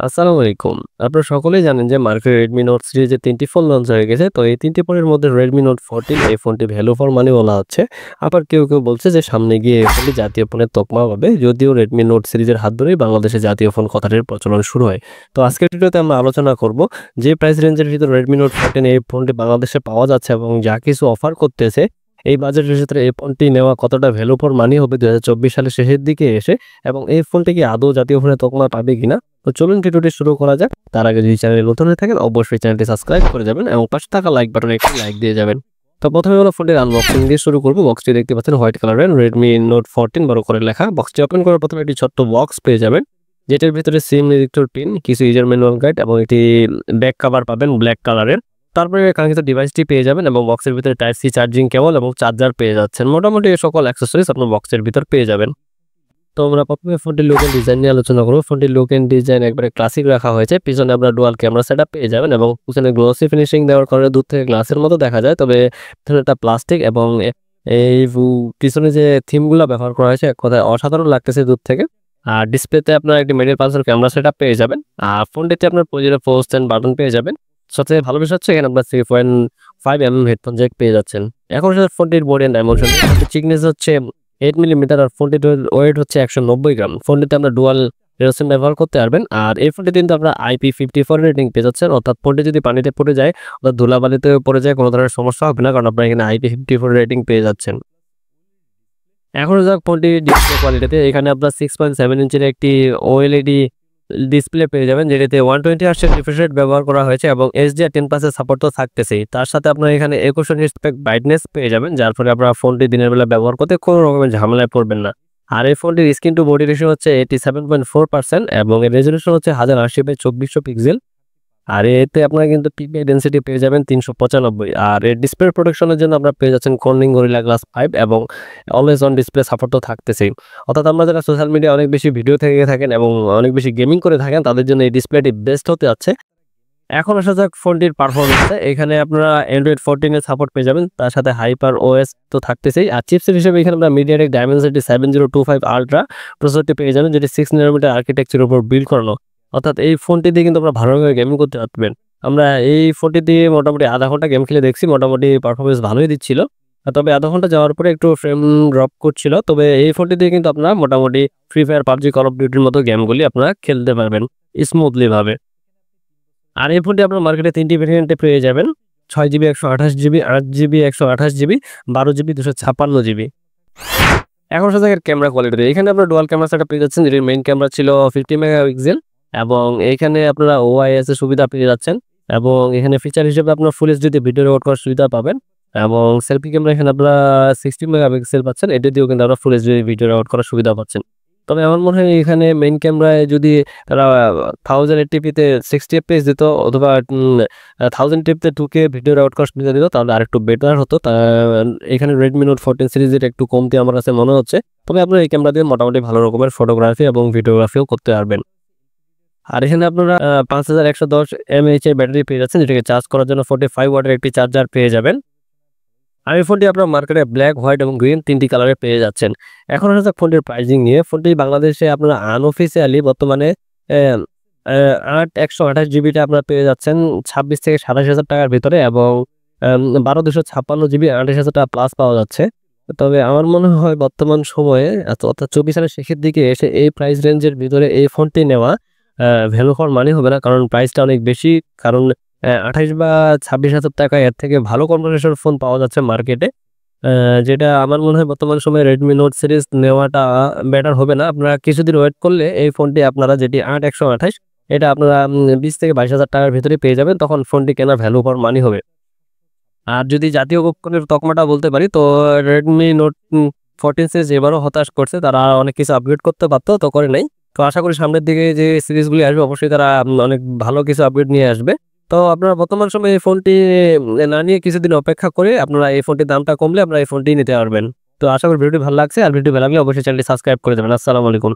আসসালামু আলাইকুম। আপনারা সকলেই জানেন যে মার্কেটে Redmi Note সিরিজের ৩ টি ফোন লঞ্চ হয়ে গেছে। তো এই ৩ টি ফোনের মধ্যে Redmi Note 14 এই ফোনটি ভ্যালু ফর মানি বলা হচ্ছে। আবার কেউ বলছে যে সামনে গিয়ে এই ফোনটি জাতীয় ফোনের তকমা পাবে। যদিও Redmi Note সিরিজের হাত ধরেই বাংলাদেশে জাতীয় ফোন কথাটির প্রচলন শুরু হয়। তো আজকের ভিডিওতে আমরা আলোচনা করব যে প্রাইস রেঞ্জের ভিতর Redmi Note 14 এই ফোনটি বাংলাদেশে পাওয়া যাচ্ছে এবং যা কিছু অফার করতেছে এই বাজেটের ক্ষেত্রে এই ফোনটি নেওয়া কতটা ভ্যালু ফর মানি হবে ২০২৪ সালের শেষের দিকে এসে এবং এই ফোনটি কি আদৌ জাতীয় ফোনের তকমা পাবে কিনা। তো চলুন ভিডিওটি শুরু করা যাক। তার আগে যদি চ্যানেলে নতুন হয়ে থাকেন অবশ্যই চ্যানেলটি সাবস্ক্রাইব করে যাবেন এবং পাশে থাকা লাইক বাটনে একটি লাইক দিয়ে যাবেন। তো প্রথমে হলো ফোনটির আনবক্সিং দিয়ে শুরু করব। বক্সটি দেখতে পাচ্ছেন হোয়াইট কালারের Redmi Note 14 বড় করে লেখা। বক্সটি ওপেন করার প্রথমে একটি ছোট্ট বক্স পেয়ে যাবেন, যেটার ভিতরে সিম ইলেক্ট্রোড পিন, কিছু ইউজার ম্যানুয়াল গাইড এবং একটি ব্যাক কভার পাবেন ব্ল্যাক কালারের। তারপরে কাঙ্ক্ষিত ডিভাইসটি পেয়ে যাবেন এবং বক্সের ভিতরে টাইপ সি চার্জিং কেবল এবং চার্জার পেয়ে যাচ্ছেন। মোটামুটি এই সকল অ্যাক্সেসরিজ আপনার বক্সের ভিতর পেয়ে যাবেন। তো আমরা প্রথমে ফোনটির লুক এন্ড ডিজাইন নিয়ে আলোচনা করব। ফোনটির লুক এন্ড ডিজাইন একবারে ক্লাসিক রাখা হয়েছে। পিছনে আপনারা ডুয়াল ক্যামেরা সেটআপ পেয়ে যাবেন এবং পিছনে গ্লোসি ফিনিশিং দেওয়ার কারণে দূর থেকে গ্লাসের মতো দেখা যায়, তবে পিছনে একটা প্লাস্টিক এবং এই পিছনে যে থিমগুলো ব্যবহার করা হয়েছে এক কথায় অসাধারণ লাগতেছে দূর থেকে। আর ডিসপ্লেতে আপনারা একটি মিডল পালসের ক্যামেরা সেটআপ পেয়ে যাবেন। আর ফোনটিতে আপনার প্রয়োজনীয় পোস্ট এন্ড বাটন পেয়ে যাবেন। সবচেয়ে ভালো বিষয় হচ্ছে এখানে আপনার 3.5 হেডফোন জ্যাক পেয়ে যাচ্ছেন। এখন ফোনটির বডি এন্ড ডাইমেনশন থিকনেস হচ্ছে 8 মিলিমিটার আর ফোনটির ওয়েট হচ্ছে 190 গ্রাম। ফোনটিতে আমরা ডুয়াল এরোসিন ব্যবহার করতে পারবেন। আর এই ফোনটিতে কিন্তু আমরা IP54 রেটিং পেয়ে যাচ্ছেন, অর্থাৎ ফোনটি যদি পানিতে পড়ে যায় অর্থাৎ ধুলাবালিতে পড়ে যায় কোনো ধরনের সমস্যা হবে না, কারণ আপনারা এখানে IP54 রেটিং পেয়ে যাচ্ছেন। এখন যাক ফোনটি ডিসপ্লে কোয়ালিটিতে, এখানে আপনার 6.7 ইঞ্চির একটি OLED ডিসপ্লে পেয়ে যাবেন, যেটাতে 120 হার্টজের রিফ্রেশ রেট ব্যবহার করা হয়েছে এবং HDR10+ এর সাপোর্ট তো থাকতেছেই। তার সাথে আপনারা এখানে 21 নিটস ব্রাইটনেস পেয়ে যাবেন, যার ফলে আপনারা ফোনটি দিনের বেলা ব্যবহার করতে কোনো রকমের ঝামেলায় পড়বেন না। আর এই ফোনটির স্ক্রিন টু বডি রেশিও হচ্ছে 87.4% এবং এর রেজোলিউশন হচ্ছে 1080x2400 পিক্সেল। আর এতে আপনারা কিন্তু পিপিআই ডেনসিটি পেয়ে যাবেন 395। আর এর ডিসপ্লে প্রোটেকশনের জন্য আপনারা পেয়ে যাচ্ছেন কর্নিং গরিলা গ্লাস 5 এবং অলওয়েজ অন ডিসপ্লে সাপোর্ট তো থাকতেছেই। অর্থাৎ আমরা যারা সোশ্যাল মিডিয়া অনেক বেশি ভিডিও থেকে থাকেন এবং অনেক বেশি গেমিং করে থাকেন তাদের জন্য এই ডিসপ্লেটি বেস্ট হতে যাচ্ছে। এখন আসা যাক ফোনটির পারফরমেন্সে। এখানে আপনারা Android 14 এর সাপোর্ট পেয়ে যাবেন, তার সাথে হাইপার OS তো থাকতেছেই। আর চিপসেট হিসেবে এখানে আমরা MediaTek Dimensity 7025 Ultra প্রসেসরটি পেয়ে যাবেন, যেটি 6 nanometer আর্কিটেকচারের উপর বিল্ড করানো। অর্থাৎ এই ফোনটি দিয়ে কিন্তু আপনারা ভালোভাবে গেমিং করতে পারবেন। আমরা এই ফোনটি দিয়ে মোটামুটি আধা ঘন্টা গেম খেলে দেখছি, মোটামুটি পারফরমেন্স ভালোই দিচ্ছিল। তবে আধা ঘন্টা যাওয়ার পরে একটু ফ্রেম ড্রপ করছিল। তবে এই ফোনটি দিয়ে কিন্তু আপনারা মোটামুটি free fire, PUBG, call of ডিউটির মতো গেমগুলি আপনারা খেলতে পারবেন স্মুথলি ভাবে। আর এই ফোনটি আপনার মার্কেটে 3টি ভেরিয়েন্টে পেয়ে যাবেন, 6GB 128GB, 8GB 128GB, 12GB 256GB। এখন সাথে ক্যামেরা কোয়ালিটি, এখানে আপনার ডুয়াল ক্যামেরা সেটআপ পেয়ে যাচ্ছেন, যেটির মেইন ক্যামেরা ছিল 50 মেগাপিক্সেল এবং এখানে আপনারা OIS এর সুবিধা পেয়ে যাচ্ছেন এবং এখানে ফিচার হিসেবে আপনার ফুল এইচডি তে ভিডিও রেকর্ড করার সুবিধা পাবেন এবং সেলফি ক্যামেরা এখানে আপনারা 60 মেগাপিক্সেল পাচ্ছেন, এটা দিয়েও কিন্তু আপনারা ফুল এইচডি ভিডিও রেকর্ড করার সুবিধা পাচ্ছেন। তবে আমার মনে হয় এখানে মেইন ক্যামেরায় যদি তারা 1080p তে 60 fps দিত অথবা 1080p তে 2K ভিডিও রেকর্ড করার সুবিধা দিত তাহলে আরেকটু বেটার হতো। এখানে Redmi Note 14 সিরিজের একটু কমতি আমার কাছে মনে হচ্ছে। তবে আপনারা এই ক্যামেরা দিয়ে মোটামুটি ভালো রকমের ফটোগ্রাফি এবং ভিডিওগ্রাফিও করতে পারবেন। আর এখানে আপনারা 5110 mAh এর ব্যাটারি পেয়ে যাচ্ছেন, যেটাকে চার্জ করার জন্য 45 ওয়াটের একটি চার্জার পেয়ে যাবেন। আর এই ফোনটি আপনার মার্কেটে ব্ল্যাক, হোয়াইট এবং গ্রিন 3টি কালারে পেয়ে যাচ্ছেন। এখন আসলে ফোনটির প্রাইসিং নিয়ে, ফোনটি বাংলাদেশে আপনারা আনঅফিসিয়ালি বর্তমানে 128GBটা আপনারা পেয়ে যাচ্ছেন 26 থেকে 27,000 টাকার ভিতরে এবং 12/256GB 28,000 টাকা প্লাস পাওয়া যাচ্ছে। তবে আমার মনে হয় বর্তমান সময়ে অর্থাৎ 24 সালের শেষের দিকে এসে এই প্রাইস রেঞ্জের ভিতরে এই ফোনটি নেওয়া ভ্যালু ফর মানি হবে না, কারণ প্রাইসটা অনেক বেশি। কারণ 28 বা 26,000 টাকা এর থেকে ভালো কনফিগারেশন ফোন পাওয়া যাচ্ছে মার্কেটে, যেটা আমার মনে হয় বর্তমান সময়ে Redmi Note সিরিজ নেওয়াটা বেটার হবে না। আপনারা কিছুদিন ওয়েট করলে এই ফোনটি আপনারা যেটি 8128 এটা আপনারা 20 থেকে 22,000 টাকার ভিতরে পেয়ে যাবেন, তখন ফোনটি কেনার ভ্যালু ফর মানি হবে। আর যদি জাতীয় উপকরণের তকমাটা বলতে পারি তো Redmi Note 14 সিরিজ এবারও হতাশ করছে, তারা অনেক কিছু আপগ্রেড করতে পারতো তো করে নাই। তো আশা করি সামনের দিকে যে সিরিজগুলি আসবে অবশ্যই তারা অনেক ভালো কিছু আপগ্রেড নিয়ে আসবে। তো আপনারা বর্তমান সময়ে এই ফোনটি না নিয়ে কিছুদিন অপেক্ষা করে আপনারা এই ফোনটির দামটা কমলে আপনারা এই ফোনটি নিতে পারবেন। তো আশা করি ভিডিওটি ভালো লাগছে, আর ভিডিও ভালো লাগলে অবশ্যই চ্যানেলটি সাবস্ক্রাইব করে দেবেন। আসসালামু আলাইকুম।